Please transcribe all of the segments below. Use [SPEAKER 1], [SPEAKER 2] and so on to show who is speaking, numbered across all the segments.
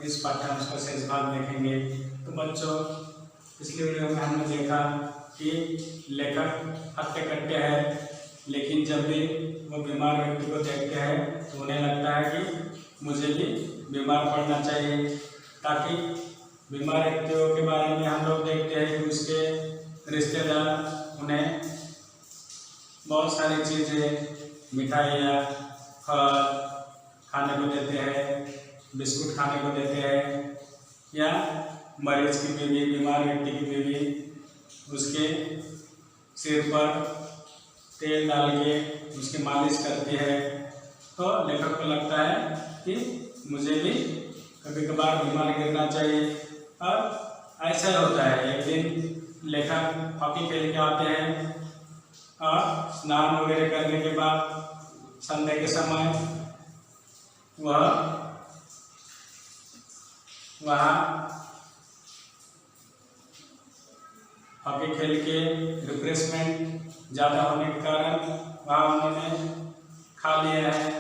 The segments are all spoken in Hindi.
[SPEAKER 1] इस पाठ्यांश का शेष भाग देखेंगे। तो बच्चों, पिछली वीडियो में हमने देखा कि लेखक हट्टे-कट्टे है, लेकिन जब भी वो बीमार व्यक्ति को देखते हैं तो उन्हें लगता है कि मुझे भी बीमार पड़ना चाहिए, ताकि बीमार व्यक्तियों के बारे में हम लोग देखते हैं कि उसके रिश्तेदार उन्हें बहुत सारी चीज़ें, मिठाइयाँ, फल खाने को देते हैं, बिस्कुट खाने को देते हैं, या मरीज की बीवी, बीमार व्यक्ति की बीवी उसके सिर पर तेल डाल के उसकी मालिश करती है। तो लेखक को लगता है कि मुझे भी कभी कभार बीमार गिरना चाहिए। और ऐसा ही होता है, एक दिन लेखक हॉकी खेल के आते हैं और स्नान वगैरह करने के बाद संध्या के समय वहाँ हॉकी खेल के रिफ्रेशमेंट ज़्यादा होने के कारण वहाँ उन्होंने खा लिया है,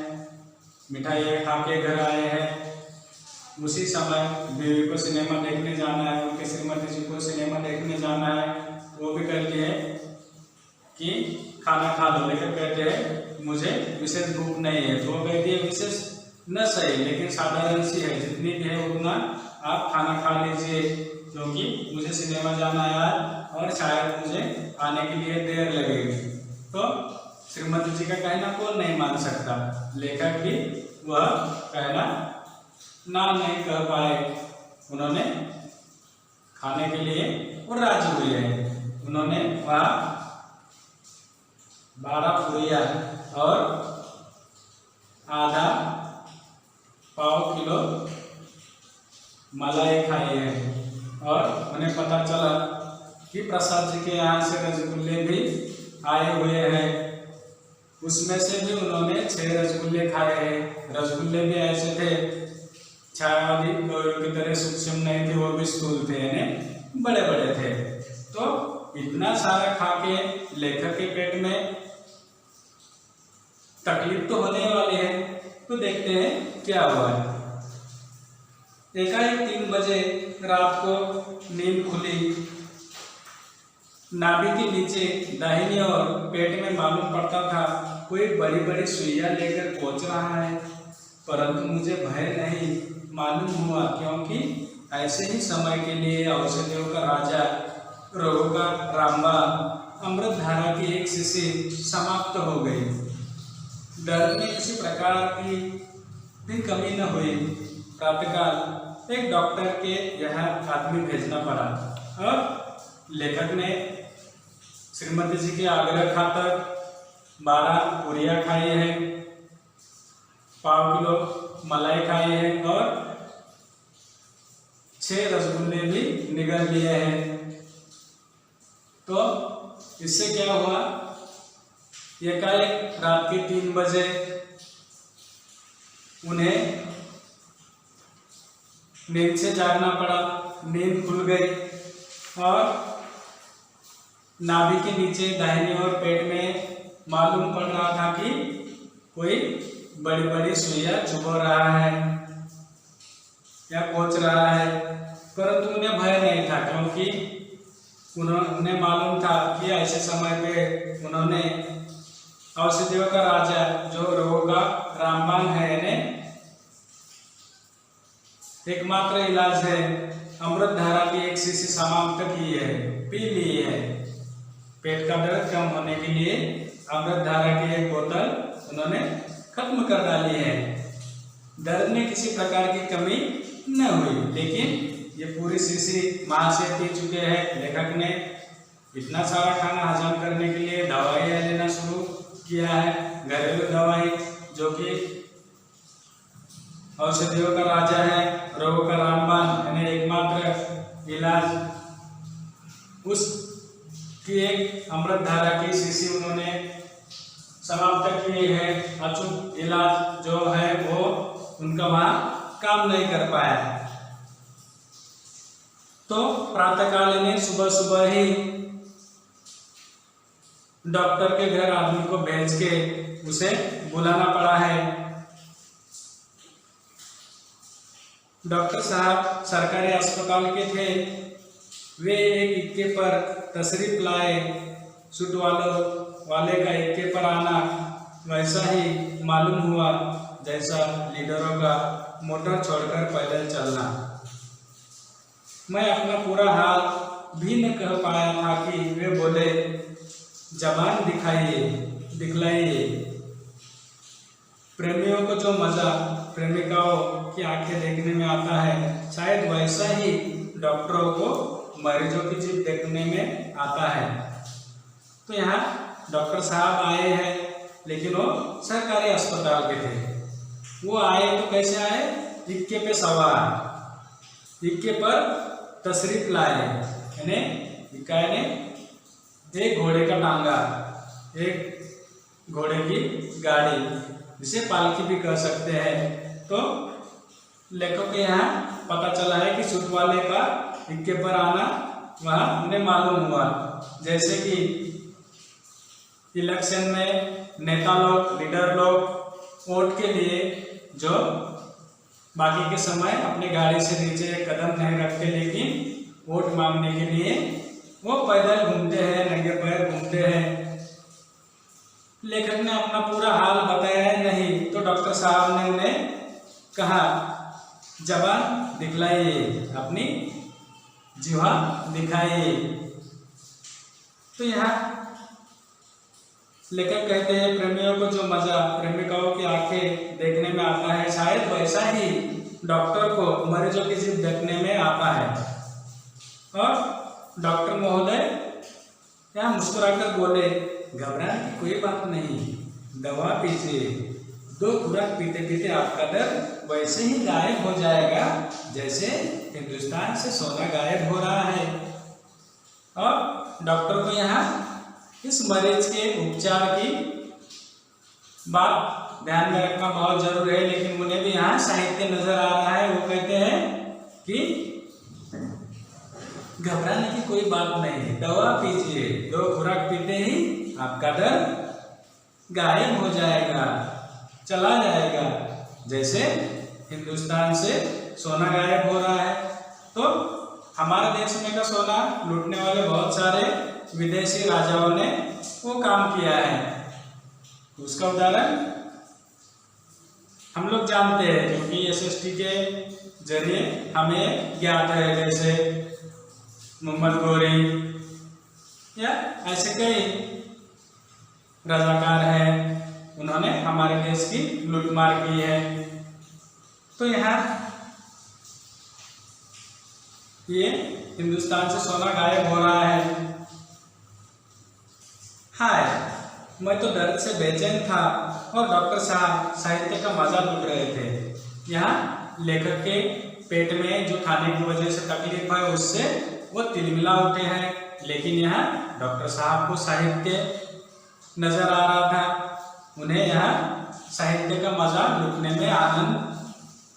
[SPEAKER 1] मिठाइयाँ खा के घर आए हैं। उसी समय बीवी को सिनेमा देखने जाना है, उनके श्रीमती जी को सिनेमा देखने जाना है, वो भी कहती है कि खाना खा लो, लेकर कहते हैं मुझे विशेष भूख नहीं है। तो वो कहती है विशेष न सही, लेकिन साधारण सी है, जितनी भी है उतना आप खाना खा लीजिए, क्योंकि मुझे सिनेमा जाना है आज और शायद मुझे आने के लिए देर लगेगी। तो श्रीमती जी का कहना कौन नहीं मान सकता, लेखक भी वह कहना ना नहीं कह पाए। उन्होंने खाने के लिए वो राजी हुए हैं। उन्होंने वह 12 पूरियाँ और आधा पाव किलो मलाई खाई है, और उन्हें पता चला कि प्रसाद जी के यहाँ से रसगुल्ले भी आए हुए हैं। उसमें से भी उन्होंने 6 रसगुल्ले खाए हैं। रसगुल्ले भी ऐसे थे, छायावादी की तरह सूक्ष्म नहीं थे, वो भी स्थूल थे, यानी बड़े बड़े थे। तो इतना सारा खा के लेखक के पेट में तकलीफ तो होने वाली है। तो देखते हैं क्या हुआ है। एकाएक 3 बजे रात को नींद खुली। नाभि के नीचे दाहिनी ओर पेट में मालूम पड़ता था कोई बड़ी बड़ी सुइयां लेकर पहुंच रहा है, परंतु मुझे भय नहीं मालूम हुआ, क्योंकि ऐसे ही समय के लिए औषधियों का राजा, रोगों का रामबाण, अमृत धारा की एक शीशी समाप्त हो गई। डर में किसी प्रकार की भी कमी न हुई। प्रातःकाल एक डॉक्टर के यहाँ आदमी भेजना पड़ा, और लेखक ने श्रीमती जी के आग्रह खातर 12 पूरियाँ खाई है, पाव किलो मलाई खाई है, और 6 रसगुल्ले भी निगल लिए हैं। तो इससे क्या हुआ, एकाएक रात के 3 बजे उन्हें नींद से जागना पड़ा। नींद खुल गई और नाभि के नीचे दाहिनी ओर पेट में मालूम पड़ रहा था कि कोई बड़ी बड़ी सुइयां चुभ रहा है या कोच रहा है, परंतु उन्हें भय नहीं था, क्योंकि उन्हें मालूम था कि ऐसे समय पे उन्होंने औषधियों का राजा, जो रोगों का रामबाण है, यानी एकमात्र इलाज है, अमृत धारा की एक शीशी समाप्त की है, पी ली है। पेट का दर्द कम होने के लिए अमृत धारा की एक बोतल उन्होंने खत्म कर डाली है। दर्द में किसी प्रकार की कमी न हुई, लेकिन ये पूरी शीशी महाशय पी चुके हैं। लेखक ने इतना सारा खाना हजम करने के लिए दवाइयाँ लेना शुरू किया है, घरेलू दवाई, जो कि औषधियों का राजा है, रोगों का रामबाण, यानी एकमात्र इलाज। उसकी एक अमृत धारा की शीशी उन्होंने समाप्त की है। अचूक इलाज जो है वो उनका वहाँ काम नहीं कर पाया। तो प्रातःकाल ने सुबह सुबह ही डॉक्टर के घर आदमी को भेज के उसे बुलाना पड़ा है। डॉक्टर साहब सरकारी अस्पताल के थे। वे एक इक्के पर तशरीफ लाए। सूट वाले का इक्के पर आना वैसा ही मालूम हुआ जैसा लीडरों का मोटर छोड़कर पैदल चलना। मैं अपना पूरा हाल भी न कह पाया था कि वे बोले, जबान दिखलाइए। प्रेमियों को जो मजा प्रेमिकाओं की आंखें देखने में आता है, शायद वैसा ही डॉक्टरों को मरीजों की जीभ देखने में आता है। तो यहाँ डॉक्टर साहब आए हैं, लेकिन वो सरकारी अस्पताल के थे। वो आए तो कैसे आए? इक्के पे सवार, इक्के पर तशरीफ लाए। यानी इक्का ने एक घोड़े का टांगा, एक घोड़े की गाड़ी, जिसे पालकी भी कह सकते हैं। तो लेखक के यहाँ पता चला है कि सूट वाले का इक्के पर आना वहाँ उन्हें मालूम हुआ। जैसे कि इलेक्शन में नेता लोग, लीडर लोग वोट के लिए जो बाकी के समय अपने गाड़ी से नीचे कदम नहीं रखते, लेकिन वोट मांगने के लिए वो पैदल घूमते हैं, नंगे पैर घूमते हैं। लेखक ने अपना पूरा हाल बताया नहीं, तो डॉक्टर साहब ने उन्हें कहा, जबान दिखलाइए, अपनी जिह्वा दिखाइए। तो यहाँ लेखक कहते हैं, प्रेमियों को जो मजा प्रेमिकाओं की आंखें देखने में आता है, शायद वैसा ही डॉक्टर को मरीजों की जीभ देखने में आता है। और डॉक्टर महोदय यहाँ मुस्कुराकर बोले, घबराने की कोई बात नहीं, दवा पीजिए। 2 खुराक पीते पीते आपका दर्द वैसे ही गायब हो जाएगा जैसे हिंदुस्तान से सोना गायब हो रहा है। और डॉक्टर को यहाँ इस मरीज के उपचार की बात ध्यान में रखना बहुत जरूरी है, लेकिन उन्हें भी यहाँ साहित्य नजर आ रहा है। वो कहते हैं कि घबराने की कोई बात नहीं, दवा पीजिए, 2 खुराक पीते ही आपका दर्द गायब हो जाएगा, चला जाएगा जैसे हिंदुस्तान से सोना गायब हो रहा है। तो हमारे देश में का सोना लूटने वाले बहुत सारे विदेशी राजाओं ने वो काम किया है। उसका उदाहरण हम लोग जानते हैं, क्योंकि SST के जरिए हमें ज्ञात है। जैसे मोहम्मद गोरी या ऐसे कई रजाकार हैं, उन्होंने हमारे देश की लूटमार की है। तो यहाँ ये हिंदुस्तान से सोना गायब हो रहा है। हाय, मैं तो दर्द से बेचैन था और डॉक्टर साहब साहित्य का मजा लूट रहे थे। यहाँ लेखक के पेट में जो खाने की वजह से तकलीफ है, उससे वो तिलमिला उठे हैं, लेकिन यहाँ डॉक्टर साहब को साहित्य नजर आ रहा था। उन्हें यहाँ साहित्य का मजा लूटने में आनंद,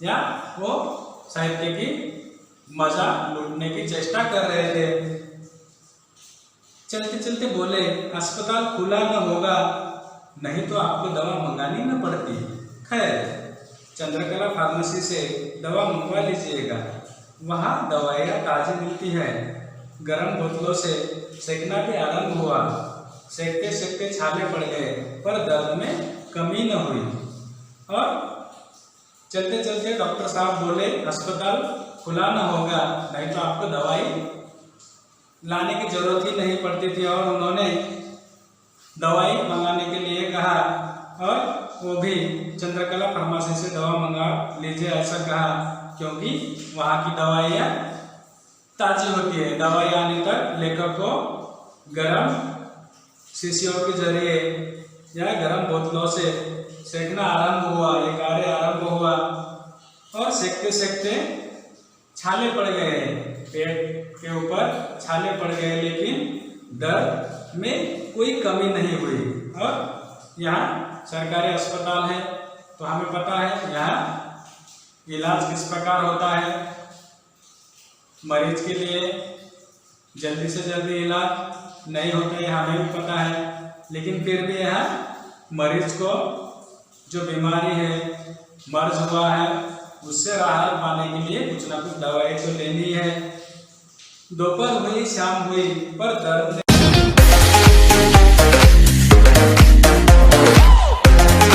[SPEAKER 1] या वो साहित्य की मजा लूटने की चेष्टा कर रहे थे। चलते चलते बोले, अस्पताल खुला न होगा, नहीं तो आपको दवा मंगानी न पड़ती। खैर, चंद्रकला फार्मेसी से दवा मंगवा लीजिएगा, वहाँ दवाइयाँ ताज़ी मिलती है। गर्म बोतलों से सेकना भी आरंभ हुआ। सेकते सेकते छाले पड़ गए, पर दर्द में कमी न हुई। और चलते चलते डॉक्टर साहब बोले, अस्पताल खुला न होगा, नहीं तो आपको दवाई लाने की जरूरत ही नहीं पड़ती थी। और उन्होंने दवाई मंगाने के लिए कहा, और वो भी चंद्रकला फार्मेसी से दवा मंगा लीजिए ऐसा कहा, क्योंकि वहाँ की दवाइयाँ ताज़ी होती है। दवाई आने तक लेखक को गर्म शीशियों के जरिए या गर्म बोतलों से सेकना आरंभ हुआ, ये कार्य आरंभ हुआ। और सेकते सेकते छाले पड़ गए, पेट के ऊपर छाले पड़ गए, लेकिन दर्द में कोई कमी नहीं हुई। और यहाँ सरकारी अस्पताल है, तो हमें पता है यहाँ इलाज किस प्रकार होता है। मरीज के लिए जल्दी से जल्दी इलाज नहीं होता है, हमें भी पता है, लेकिन फिर भी यहाँ मरीज को जो बीमारी है, मर्ज हुआ है, उससे राहत पाने के लिए कुछ ना कुछ दवाई तो लेनी है। दोपहर हुई शाम हुई पर दर्द